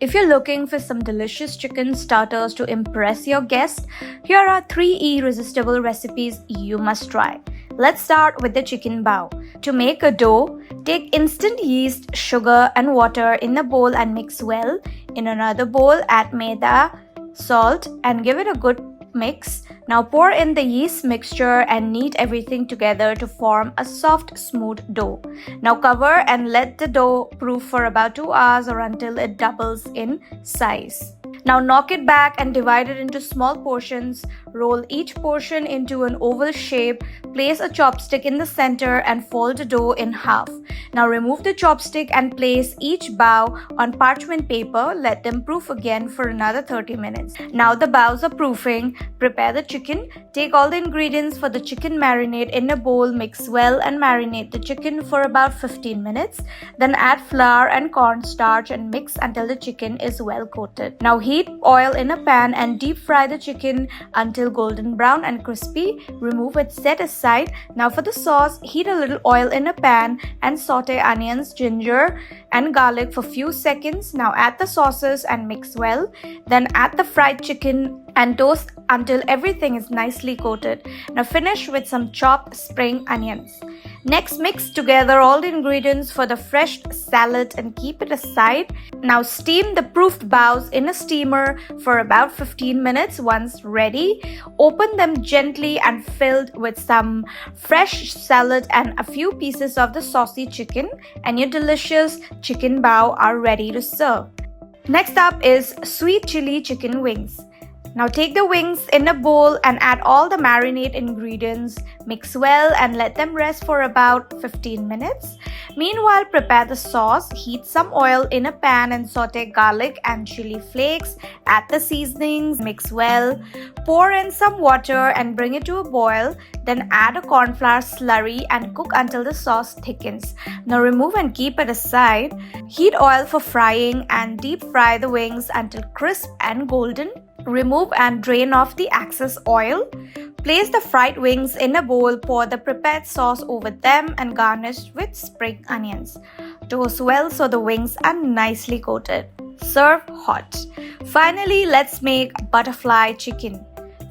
If you're looking for some delicious chicken starters to impress your guests, here are 3 irresistible recipes you must try. Let's start with the chicken bao. To make a dough, take instant yeast, sugar and water in a bowl and mix well. In another bowl, add maida, salt and give it a good mix. Now pour in the yeast mixture and knead everything together to form a soft, smooth dough. Now cover and let the dough proof for about 2 hours or until it doubles in size. Now knock it back and divide it into small portions. Roll each portion into an oval shape. Place a chopstick in the center and fold the dough in half. Now remove the chopstick and place each bao on parchment paper. Let them proof again for another 30 minutes. Now the baos are proofing. Prepare the chicken. Take all the ingredients for the chicken marinade in a bowl. Mix well and marinate the chicken for about 15 minutes. Then add flour and cornstarch and mix until the chicken is well coated. Now heat oil in a pan and deep fry the chicken until golden brown and crispy. Remove it, set aside. Now for the sauce, heat a little oil in a pan and saute onions, ginger and garlic for few seconds. Now add the sauces and mix well. Then add the fried chicken and toast until everything is nicely coated. Now finish with some chopped spring onions. Next, mix together all the ingredients for the fresh salad and keep it aside. Now steam the proofed baos in a steamer for about 15 minutes. Once ready, open them gently and filled with some fresh salad and a few pieces of the saucy chicken, and your delicious chicken bao are ready to serve. Next up is sweet chili chicken wings. Now take the wings in a bowl and add all the marinade ingredients. Mix well and let them rest for about 15 minutes. Meanwhile, prepare the sauce. Heat some oil in a pan and saute garlic and chili flakes. Add the seasonings. Mix well. Pour in some water and bring it to a boil. Then add a cornflour slurry and cook until the sauce thickens. Now remove and keep it aside. Heat oil for frying and deep fry the wings until crisp and golden. Remove and drain off the excess oil. Place the fried wings in a bowl, pour the prepared sauce over them and garnish with spring onions. Toast well so the wings are nicely coated. Serve hot. Finally, let's make butterfly chicken.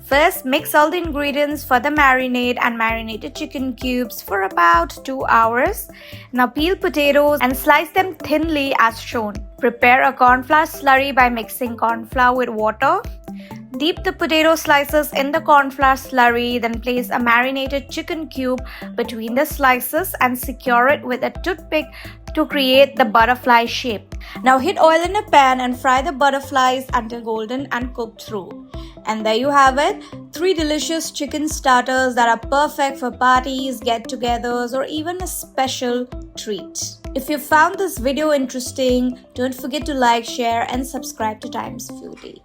First, mix all the ingredients for the marinade and marinate the chicken cubes for about 2 hours. Now peel potatoes and slice them thinly as shown. Prepare a cornflour slurry by mixing cornflour with water. Dip the potato slices in the cornflour slurry, then place a marinated chicken cube between the slices and secure it with a toothpick to create the butterfly shape. Now heat oil in a pan and fry the butterflies until golden and cooked through. And there you have it, 3 delicious chicken starters that are perfect for parties, get-togethers or even a special treat. If you found this video interesting, don't forget to like, share and subscribe to Times Foodie.